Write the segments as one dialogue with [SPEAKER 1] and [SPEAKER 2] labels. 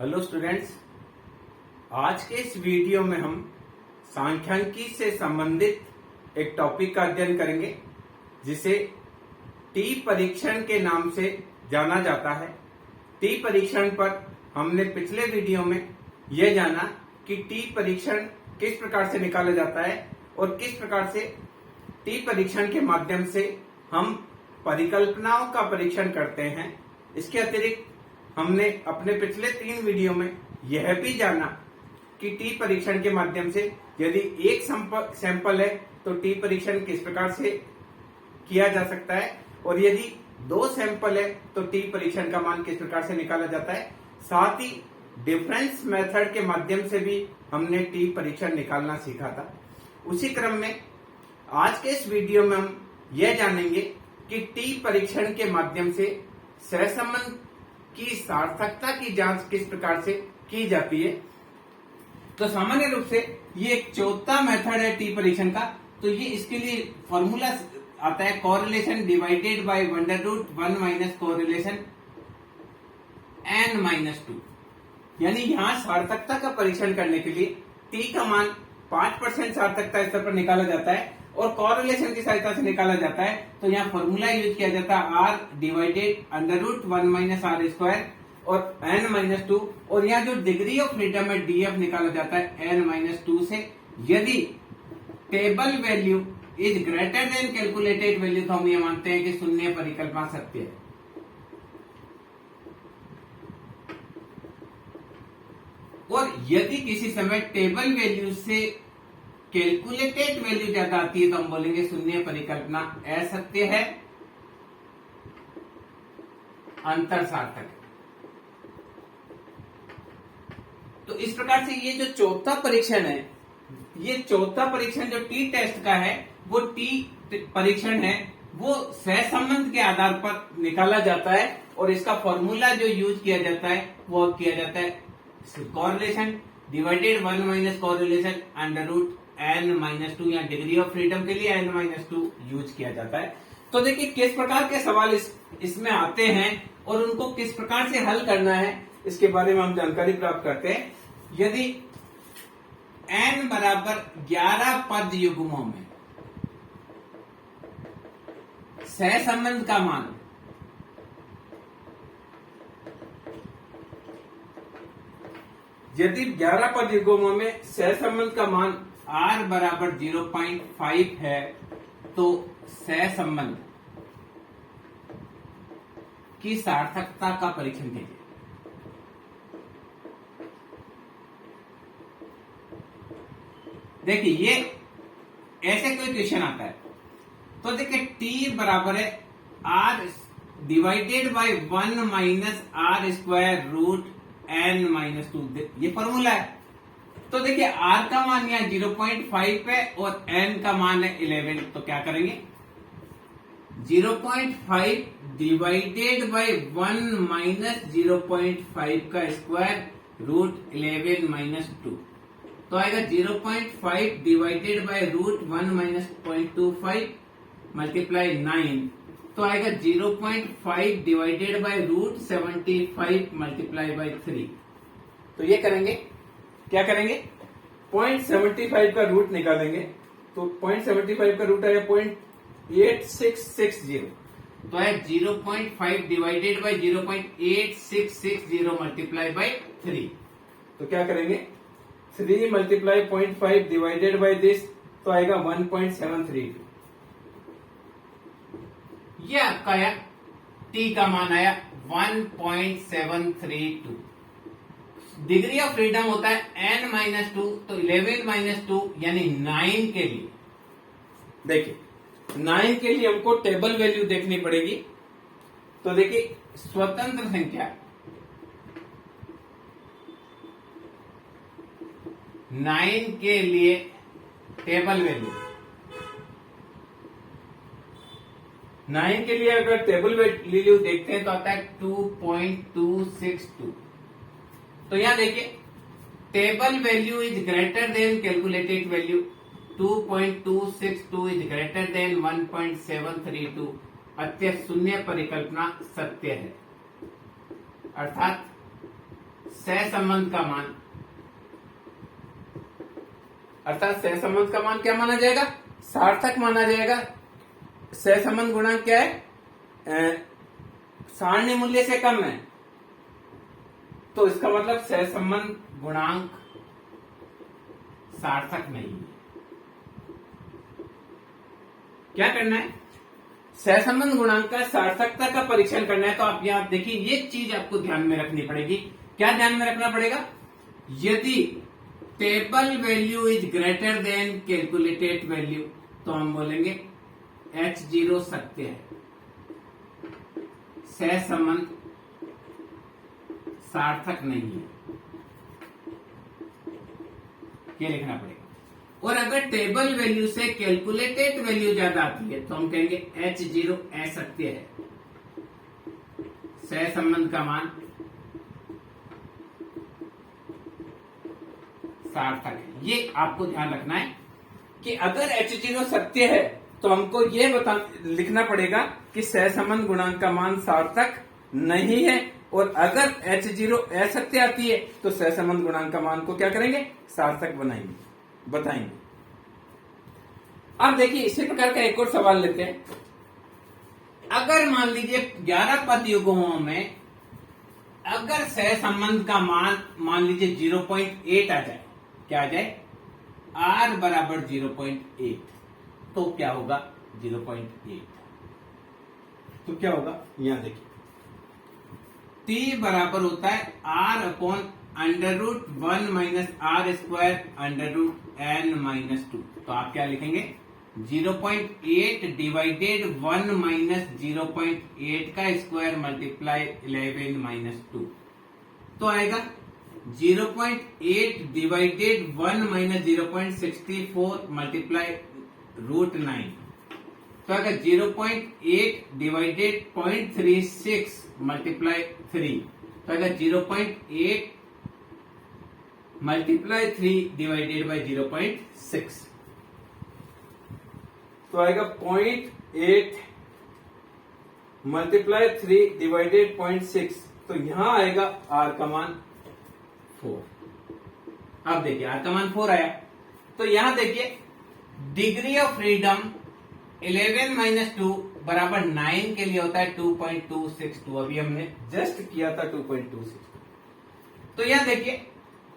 [SPEAKER 1] Hello students, आज के इस वीडियो में हम सांख्यिकी से संबंधित एक टॉपिक का अध्ययन करेंगे जिसे टी परीक्षण के नाम से जाना जाता है। टी परीक्षण पर हमने पिछले वीडियो में यह जाना कि टी परीक्षण किस प्रकार से निकाला जाता है और किस प्रकार से टी परीक्षण के माध्यम से हम परिकल्पनाओं का परीक्षण करते हैं। इसके अतिरिक्त हमने अपने पिछले 3 वीडियो में यह भी जाना कि टी परीक्षण के माध्यम से यदि एक सैंपल है तो टी परीक्षण किस प्रकार से किया जा सकता है और यदि 2 सैंपल है तो टी परीक्षण का मान किस प्रकार से निकाला जाता है। साथ ही डिफरेंस मेथड के माध्यम से भी हमने टी परीक्षण निकालना सीखा था। उसी क्रम में आज के इस वीडियो में हम यह जानेंगे कि टी परीक्षण के माध्यम से सहसंबंध की सार्थकता की जांच किस प्रकार से की जाती है। तो सामान्य रूप से ये एक चौथा मेथड है टी परीक्षण का। तो ये इसके लिए फॉर्मूला आता है correlation divided by √1 minus correlation n-2। यानी यहाँ सार्थकता का परीक्षण करने के लिए टी का मान 5% सार्थकता स्तर पर निकाला जाता है और कोरिलेशन की सहायता से निकाला जाता है। तो यहाँ फॉर्मूला यूज किया जाता है r डिवाइडेड √1 माइनस r² और n-2। और यहाँ जो डिग्री ऑफ फ्रीडम है df निकाला जाता है n-2 से। यदि table value is greater then calculated value तो हम ये मानते हैं कि शून्य परिकल्पना सत्य है। और यदि किसी समय टेबल वैल्यू से कैलकुलेटेड वैल्यू ज्यादा आती है तो हम बोलेंगे शून्य परिकल्पना असत्य है, अंतर सार्थक है। तो इस प्रकार से ये जो चौथा परीक्षण है, ये चौथा परीक्षण जो टी टेस्ट का है वो टी परीक्षण है, वो सहसंबंध के आधार पर निकाला जाता है और इसका फॉर्मूला जो यूज किया जाता है वो किया जाता है correlation divided 1 minus correlation √n-2 या डिग्री ऑफ फ्रीडम के लिए n-2 यूज किया जाता है। तो देखिए किस प्रकार के सवाल इसमें आते हैं और उनको किस प्रकार से हल करना है इसके बारे में हम जानकारी प्राप्त करते हैं। यदि n बराबर 11 पद युग्मों में सहसंबंध का मान यदि 11 पद युग्मों में सहसंबंध का मान r बराबर 0.5 है तो सहसंबंध की सार्थकता का परीक्षण कीजिए। देखिए ये ऐसे कोई क्वेश्चन आता है तो देखिए t बराबर है r divided by 1 minus r² √n-2। ये फॉर्मूला है। तो देखिए r का मान यहाँ 0.5 है और n का मान है 11। तो क्या करेंगे 0.5 डिवाइडेड बाय 1 माइनस 0.5 का स्क्वायर √11-2। तो आएगा 0.5 डिवाइडेड बाय √1 माइनस 0.25 मल्टीप्लाई 9। तो आएगा 0.5 डिवाइडेड बाय √75 मल्टीप्लाई बाय 3। तो ये करेंगे, क्या करेंगे 0.75 का रूट निकालेंगे। तो 0.75 का रूट आएगा 0.8660। तो है 0.5 डिवाइडेड बाय 0.8660 मल्टीप्लाई बाय 3। तो क्या करेंगे 3 मल्टीप्लाई 0.5 डिवाइडेड बाय दिस तो आएगा 1.732। ये आपका आया टी का मान आया 1.732। डिग्री ऑफ फ्रीडम होता है n-2 तो 11-2 यानी 9 के लिए। देखिए 9 के लिए हमको टेबल वैल्यू देखनी पड़ेगी। तो देखिए स्वतंत्र संख्या 9 के लिए टेबल वैल्यू 9 के लिए अगर टेबल वैल्यू देखते हैं तो आता है 2.262। तो यहां देखिए table value is greater then calculated value 2.262 is greater then 1.732। अतः शून्य परिकल्पना सत्य है। अर्थात सहसंबंध का मान, अर्थात सहसंबंध का मान क्या माना जाएगा? सार्थक माना जाएगा। सहसंबंध गुणांक क्या है? सारणी मूल्य से कम है, तो इसका मतलब सहसंबंध गुणांक सार्थक नहीं है। क्या करना है? सहसंबंध गुणांक का सार्थकता का परीक्षण करना है। तो आप यहां देखिए, ये चीज आपको ध्यान में रखनी पड़ेगी। क्या ध्यान में रखना पड़ेगा? यदि table value is greater then calculated value, तो हम बोलेंगे H0 सत्य है, सहसंबंध सार्थक नहीं है। ये लिखना पड़ेगा। और अगर टेबल वैल्यू से कैलकुलेटेड वैल्यू ज्यादा आती है, तो हम कहेंगे H0 असत्य है, सहसंबंध का मान सार्थक है। ये आपको ध्यान रखना है कि अगर H0 सत्य है, तो हमको ये लिखना पड़ेगा कि सहसंबंध गुणांक का मान सार्थक नहीं है। और अगर H0 असत्य आती है, तो सहसंबंध गुणांक का मान को क्या करेंगे? सार्थक बताएंगे। अब देखिए, इसी प्रकार का एक और सवाल लेते हैं। अगर मान लीजिए 11 पद युग्मों में अगर सहसंबंध का मान लीजिए 0.8 आ जाए, क्या आ जाए? R बराबर 0.8, तो क्या होगा? 0.8 तो क्या होगा? यहां देखिए, T बराबर होता है R upon √1 minus R square √n-2। तो आप क्या लिखेंगे? 0.8 डिवाइडेड 1 माइनस 0.8 का स्क्वायर मल्टीप्लाई 11-2। तो आएगा 0.8 डिवाइडेड 1 माइनस 0.64 मल्टीप्लाई √9। तो आएगा 0.8 डिवाइडेड 0.36 मल्टीप्लाई 3। तो आएगा 0.8 मल्टीप्लाई 3 डिवाइडेड बाई 0.6। तो आएगा 0.8 मल्टीप्लाई 3 डिवाइडेड 0.6। तो यहां आएगा R का मान 4। अब देखिए, R का मान 4 आया। तो यहां देखिए, डिग्री ऑफ फ्रीडम 11-2 बराबर 9 के लिए होता है 2.262। अभी हमने जस्ट किया था 2.262। तो यहां देखिए,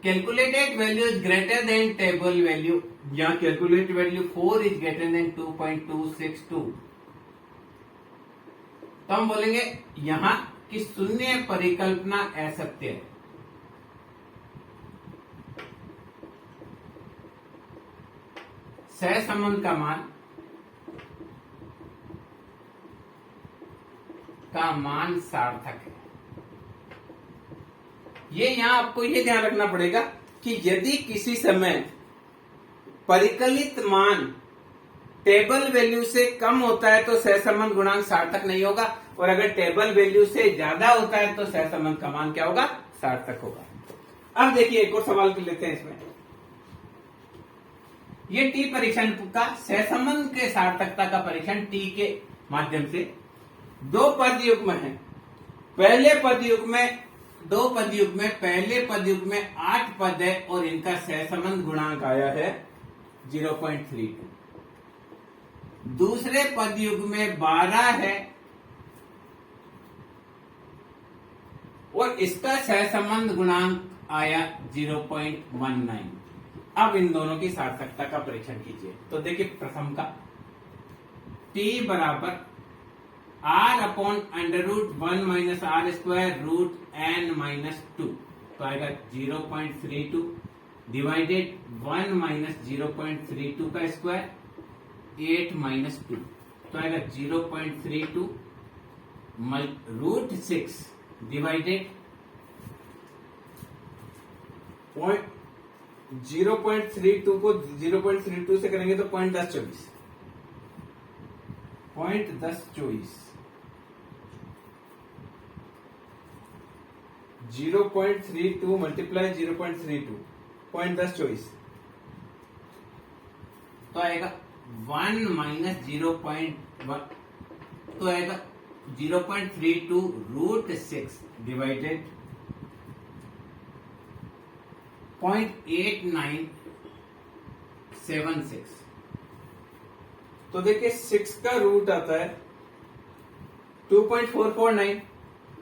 [SPEAKER 1] calculated value is greater than table value. यहां calculated value 4 is greater than 2.262। तो हम बोलेंगे यहां कि शून्य परिकल्पना असत्य है। सहसंबंध का मान सार्थक है। ये यहां आपको ये ध्यान रखना पड़ेगा कि यदि किसी समय परिकलित मान टेबल वैल्यू से कम होता है, तो सहसंबंध गुणांक सार्थक नहीं होगा। और अगर टेबल वैल्यू से ज्यादा होता है, तो सहसंबंध का मान क्या होगा? सार्थक होगा। अब देखिए, एक और सवाल कर लेते हैं इसमें। ये टी परीक्षण का सहसंबंध के सार्थकता का परीक्षण टी के माध्यम से दो पद युग्म है। पहले पद युग्म में 8 पद है और इनका सहसंबंध गुणांक आया है 0.32। दूसरे पद युग्म में 12 है और इसका सहसंबंध गुणांक आया 0.19। अब इन दोनों की सार्थकता का परीक्षण कीजिए। तो देखिए, प्रथम का T बराबर R upon √1 minus R square √n-2। तो आएगा 0.32 डिवाइडेड 1 माइनस 0.32 का स्क्वायर 8-2। तो आएगा 0.32 √6 डिवाइडेड 0.32 को 0.32 से करेंगे तो 0.1024 0.32 मल्टीप्लाई 0.32 0.1024। तो आएगा 1 माइनस 0.1। तो आएगा 0.32 √6 डिवाइडेड 0.8976। तो देखिए 6 का रूट आता है 2.449,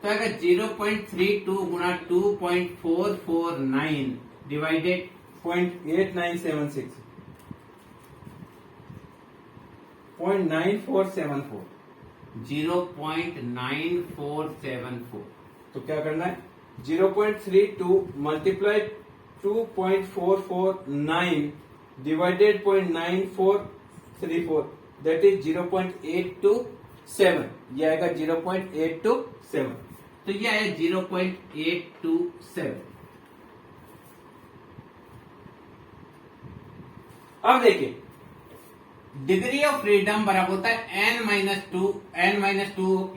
[SPEAKER 1] तो आएगा 0.32 गुणा 2.449 डिवाइडेड 0.8976, 0.9474, 0.9474। तो क्या करना है, 0.32 मल्टीप्लाई 2.449 डिवाइडेड 0.9434, दैट इज 0.827। ये आएगा 0.827, तो ये आया 0.827। अब देखिए डिग्री ऑफ फ्रीडम बराबर होता है n माइनस टू,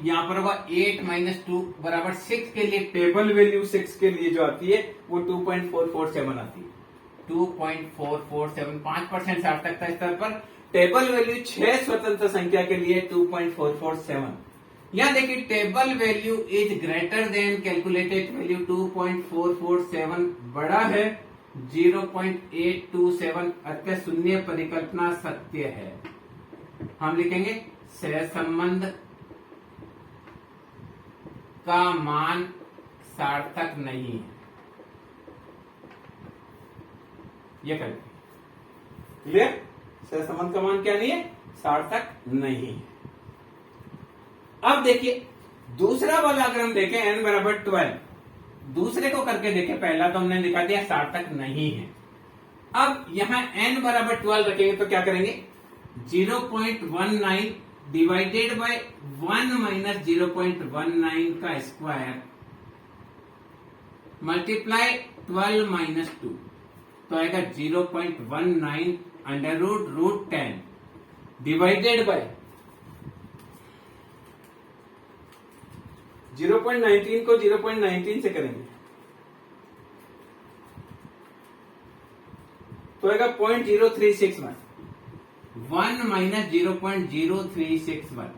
[SPEAKER 1] यहां पर होगा 8 माइनस 2 बराबर 6 के लिए टेबल वैल्यू 6 के लिए जो आती है वो 2.447 आती है। 2.447 5% सार्थकता स्तर पर टेबल वैल्यू 6 स्वतंत्र संख्या के लिए 2.447। यहां देखिए table value is greater then calculated value 2.447 बड़ा है 0.827, अतः शून्य परिकल्पना सत्य है। हम लिखेंगे सहसंबंध का मान सार्थक नहीं है। ये करें क्लियर, सहसंबंध का मान क्या नहीं है, सार्थक नहीं है। अब देखिए दूसरा वाला अगर हम देखें n बराबर 12, दूसरे को करके देखें, पहला तो हमने दिखा दिया सार्थक नहीं है। अब यहां n बराबर 12 रखेंगे तो क्या करेंगे, 0.19 डिवाइडेड बाय 1 माइनस 0.19 का स्क्वायर मल्टीप्लाई 12 माइनस 2, तो आएगा 0.19 अंडर रूट 10 डिवाइडेड बाय 0.19 को 0.19 से करेंगे तो आएगा 0.0361, 1 माइनस 0.0361,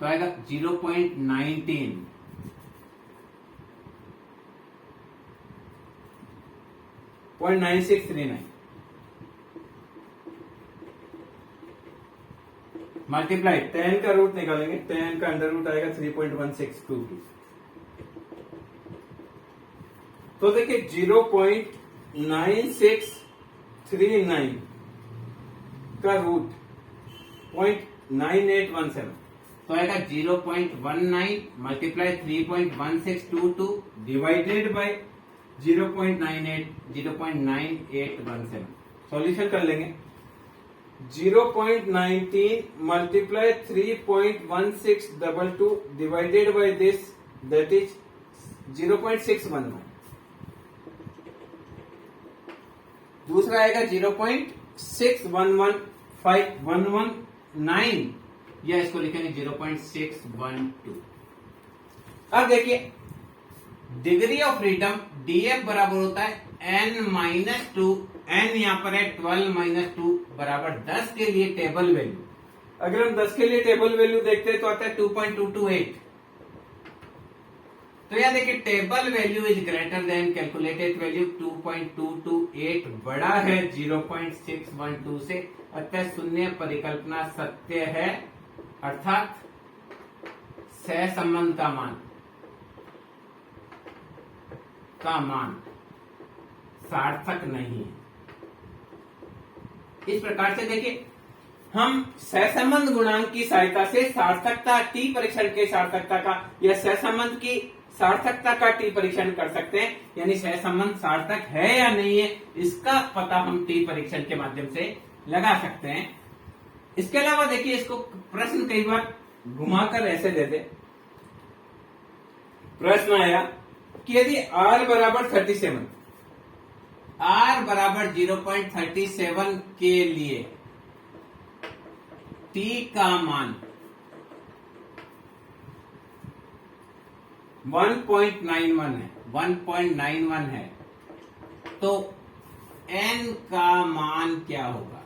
[SPEAKER 1] तो आएगा 0.19, .9639 मल्टीप्लाई 10 का रूट निकालेंगे, 10 का अंडर रूट आएगा 3.162। तो देखिए 0.9639 का रूट 0.9817, तो आएगा 0.19 मल्टीप्लाई 3.1622 डिवाइडेड बाय 0.9817। सॉल्यूशन कर लेंगे, 0.19 multiply 3.1622 divided by this, that is 0.611। दूसरा आएगा 0.611519, या इसको लिखेंगे 0.612। अब देखिए डिग्री ऑफ फ्रीडम डीएफ बराबर होता है n माइनस 2, n यहां पर है 12 माइनस 2 बराबर 10 के लिए टेबल वैल्यू। अगर हम 10 के लिए टेबल वैल्यू देखते हैं तो आता है 2.228। तो यहां देखिए table value is greater then calculated value 2.228 बड़ा है 0.612 से, अतः शून्य परिकल्पना सत्य है, अर्थात सहसंबंध का मान सार्थक नहीं है। इस प्रकार से देखिए हम सहसंबंध गुणांक की सहायता से सार्थकता टी परीक्षण के सार्थकता का या सहसंबंध की सार्थकता का टी परीक्षण कर सकते हैं, यानी सहसंबंध सार्थक है या नहीं है इसका पता हम टी परीक्षण के माध्यम से लगा सकते हैं। इसके अलावा देखिए इसको प्रश्न कई बार घुमाकर ऐसे दे दे, प्रश्न आया कि यदि r बराबर 37, r बराबर 0.37 के लिए t का मान 1.91 है, तो n का मान क्या होगा,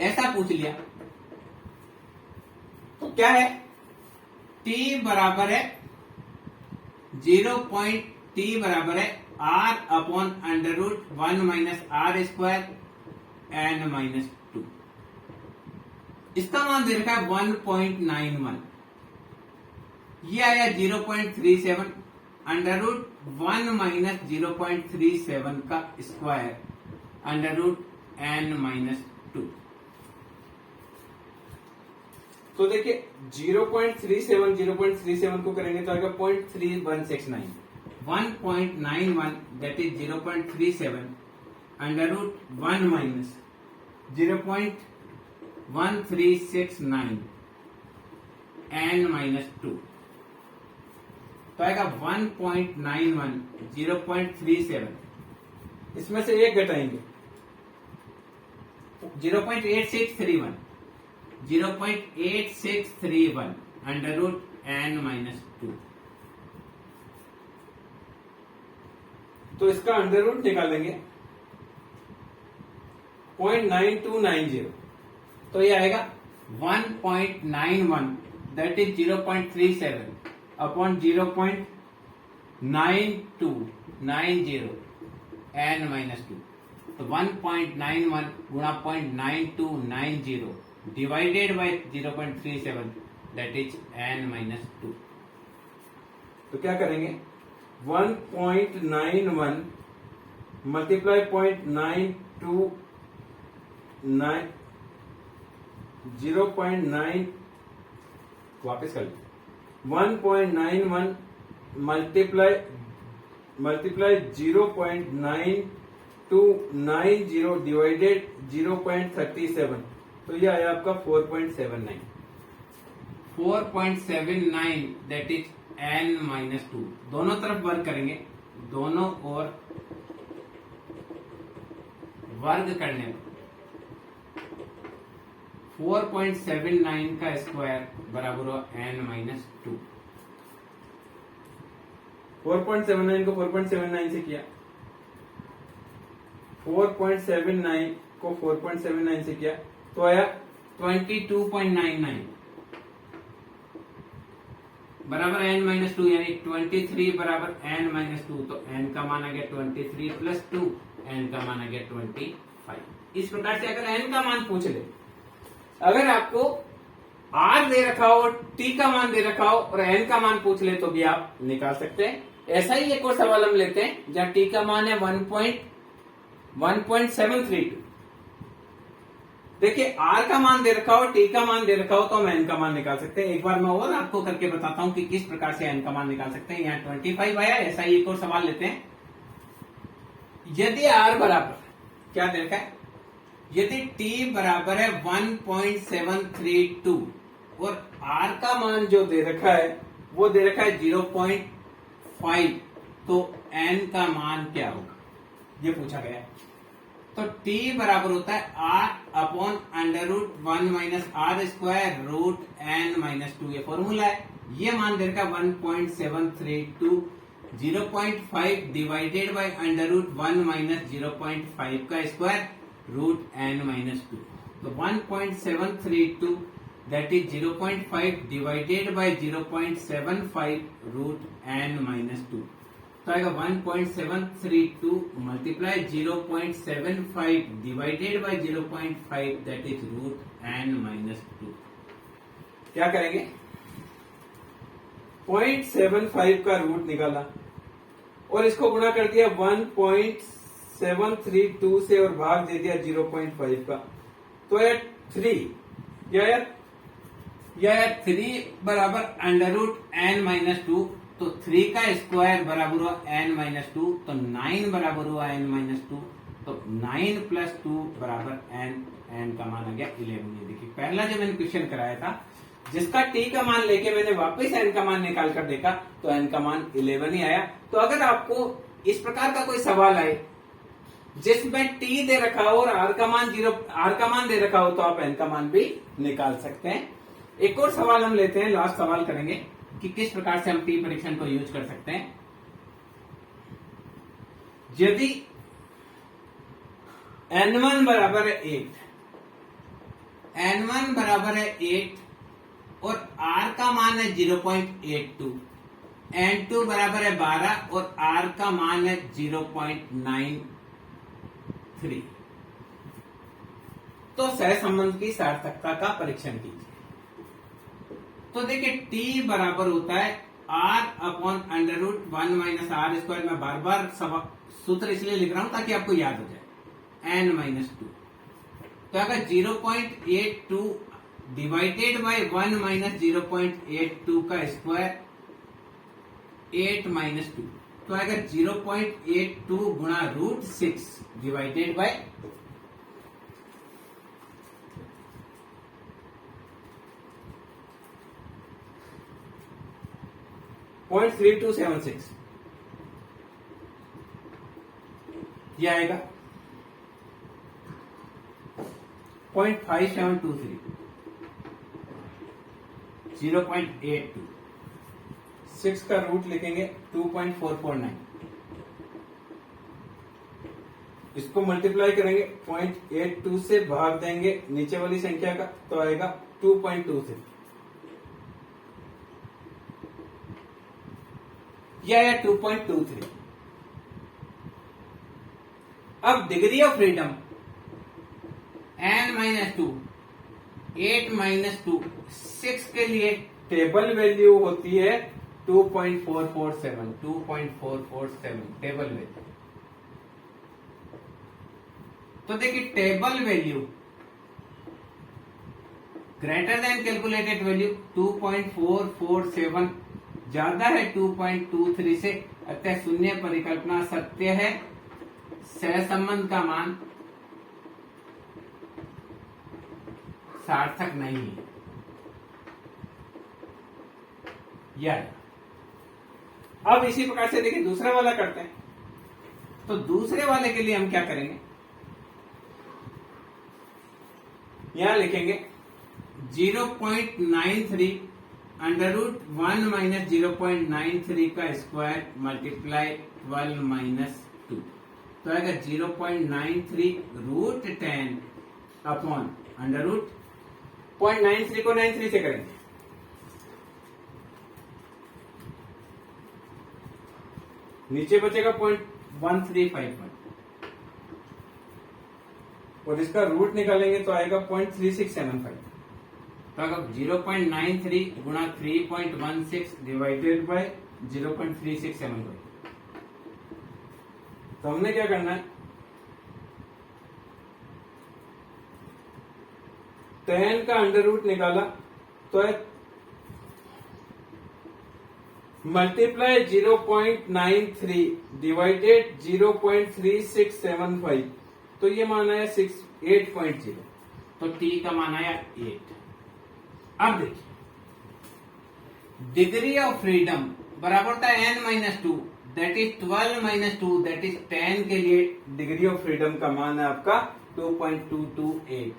[SPEAKER 1] ऐसा पूछ लिया। तो क्या है, t बराबर है 0. t बराबर है r upon under root 1 minus r square n minus 2। इसका मान दे रखा है 1.91, ये आया 0.37, अंडर रूट 1 माइनस 0.37 का square under root n minus 2। तो देखिए 0.37 को करेंगे तो आएगा 0.3169, 1.91 that is 0.37 under root 1 minus 0.1369 n minus 2, तो आएगा 1.91 0.37, इसमें से एक घटाएंगे 0.8631 अंडर रूट एन माइनस 2। तो इसका अंडर रूट निकालेंगे 0.9290, तो ये आएगा 1.91 that is 0.37 upon 0.9290 n minus 2, तो 1.91 गुणा 0.9290 divided by 0.37 that is n minus 2। तो क्या करेंगे 1.91 मल्टीप्लाई 0.929 0.9 वापस कर 1.91 मल्टीप्लाई 0.9290 डिवाइडेड 0.37, तो ये आया आपका 4.79 दैट इज एन माइनस 2। दोनों तरफ वर्ग करेंगे, दोनों ओर वर्ग करने पर 4.79 का स्क्वायर बराबर हो एन माइनस 2। 4.79 को 4.79 से किया, 4.79 को 4.79 से किया तो आया 22.99 बराबर एन माइनस 2, यानी 23 बराबर एन माइनस 2। तो एन का मान आ गया 23 प्लस 2, एन का मान आ गया 25। इस प्रकार से अगर एन का मान पूछ ले, अगर आपको आर दे रखा हो, टी का मान दे रखा हो और एन का मान पूछ ले तो भी आप निकाल सकते हैं। ऐसा ही एक और सवाल हम लेते हैं जहां टी का मान है 1.732। देखिए आर का मान दे रखा हो, टी का मान दे रखा हो तो हम एन का मान निकाल सकते हैं। एक बार मैं और आपको करके बताता हूं कि किस प्रकार से एन का मान निकाल सकते हैं। यहाँ 25 आया। ऐसा ही एक और सवाल लेते हैं। यदि आर बराबर क्या दे रखा है, यदि टी बराबर है 1.732 और आर का मान जो दे रखा है वो दे रखा है 0.5, तो एन का मान क्या होगा ये पूछा गया है। तो t बराबर होता है r upon under root 1 minus r square root n minus 2, ये फॉर्मूला है। ये मान दे रखा 1.732, 0.5 divided by under root 1 minus 0.5 का स्क्वायर रूट एन माइनस 2। तो 1.732 that is 0.5 divided by 0.75 root n minus 2, तो आएगा 1.732 multiply 0.75 divided by 0.5 that is root n minus 2। क्या करेंगे 0.75 का रूट निकाला और इसको गुणा कर दिया 1.732 से और भाग दे दिया 0.5 का, तो यह 3, यह 3 बराबर अंडर रूट एन माइनस 2। तो 3 का स्क्वायर बराबर हुआ एन माइनस 2, तो 9 बराबर हुआ एन माइनस 2, तो 9 प्लस 2 बराबर एन, एन का मान आ गया 11। ये देखिए पहला जो मैंने क्वेश्चन कराया था जिसका टी का मान लेके मैंने वापस एन का मान निकाल कर देखा तो एन का मान 11 ही आया। तो अगर आपको इस प्रकार का कोई सवाल आए जिसमें टी दे रखा हो और आर का मान दे रखा हो तो आप एन का मान भी निकाल सकते हैं। एक और सवाल हम लेते हैं, लास्ट सवाल करेंगे कि किस प्रकार से हम टी परीक्षण को यूज कर सकते हैं। यदि n1 बराबर है 8, n1 बराबर है 8 और r का मान है 0.82, N2 बराबर है 12 और R का मान है 0.93। तो सहसंबंध की सार्थकता का परीक्षण कीजिए। तो देखिए T बराबर होता है R/√1 - R²। मैं बार बार सूत्र इसलिए लिख रहा हूं ताकि आपको याद हो जाए, N-2। तो अगर 0.82 डिवाइडेड बाय 1 - 0.82 का स्क्वायर 8 - 2, तो अगर 0.82 गुणा √6 डिवाइडेड बाय 0.3276 ये आएगा 0.5723, 0.82, 6 का रूट लिखेंगे 2.449, इसको मल्टीप्लाई करेंगे 0.82 से भाग देंगे नीचे वाली संख्या का, तो आएगा 2.23। यह है 2.23। अब डिग्री ऑफ फ्रीडम N-2, 8 - 2, 6 के लिए टेबल वैल्यू होती है 2.447, 2.447 टेबल वैल्यू। तो देखिए table value greater than calculated value 2.447 ज्यादा है 2.23 से, अतः शून्य परिकल्पना सत्य है। सहसंबंध का मान सार्थक नहीं है। यह अब इसी प्रकार से देखिए दूसरा वाला करते हैं। तो दूसरे वाले के लिए हम क्या करेंगे, यहां लिखेंगे 0.93 √1 - 0.93 का स्क्वायर मल्टीप्लाई 12 - 2, तो आएगा 0.93 √10 अपॉन √ 0.93 को 93 से करेंगे, नीचे बचेगा 0.1351 और इसका रूट निकालेंगे तो आएगा 0.3675। तो अगर 0.93 गुणा 3.16 डिवाइडेड बाय 0.3675, तो हमने क्या करना है, 10 का अंडर रूट निकाला तो है मल्टीप्लाई 0.93 डिवाइडेड 0.3675, तो ये मान आया 8.0, तो t का मान आया 8। अब देखिए डिग्री ऑफ फ्रीडम बराबर था N-2, that is 12 - 2 that is 10 के लिए डिग्री ऑफ फ्रीडम का मान है आपका 2.228,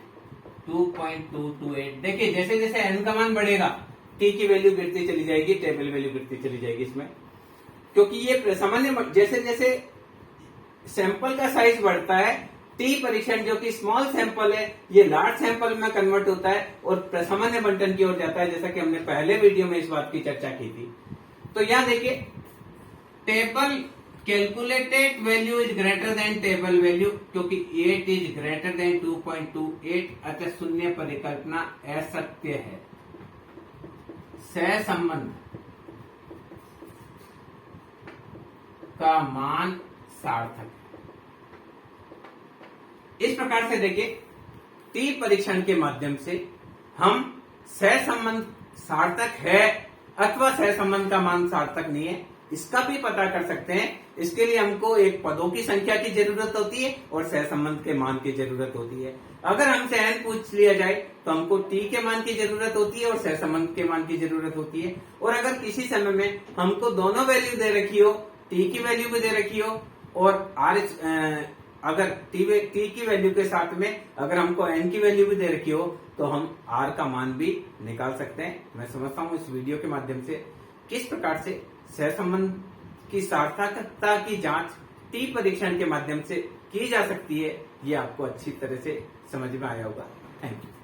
[SPEAKER 1] 2.228। देखिए जैसे जैसे n का मान बढ़ेगा t की वैल्यू गिरती चली जाएगी, टेबल वैल्यू गिरती चली जाएगी इसमें, क्योंकि ये सामान्य जैसे जैसे सैंपल का साइज बढ़ता है टी परीक्षण जो कि स्मॉल सैंपल है ये लार्ज सैंपल में कन्वर्ट होता है और सामान्य बंटन की ओर जाता है, जैसा कि हमने पहले वीडियो में इस बात की चर्चा की थी। तो यहां देखिए table calculated value is greater than table value, क्योंकि 8 इज ग्रेटर देन 2.28, अतः शून्य परिकल्पना असत्य है। सहसंबंध का मान सार्थक है। इस प्रकार से देखिए टी परीक्षण के माध्यम से हम सहसंबंध सार्थक है अथवा सहसंबंध का मान सार्थक नहीं है इसका भी पता कर सकते हैं। इसके लिए हमको एक पदों की संख्या की जरूरत होती है और सहसंबंध के मान की जरूरत होती है। अगर हमसे n पूछ लिया जाए तो हमको t के मान की जरूरत होती है और सहसंबंध के मान की जरूरत होती है। और अगर किसी समय में हमको दोनों वैल्यू दे रखी हो, t की वैल्यू भी दे रखी हो और अगर t की वैल्यू के साथ में अगर हमको n की वैल्यू भी दे रखी हो तो हम r का मान भी निकाल सकते हैं। मैं समझता हूं इस वीडियो के माध्यम से किस प्रकार से सहसंबंध की सार्थकता की जांच टी परीक्षण के माध्यम से की जा सकती है, ये आपको अच्छी तरह से समझ में आया होगा। Thank you.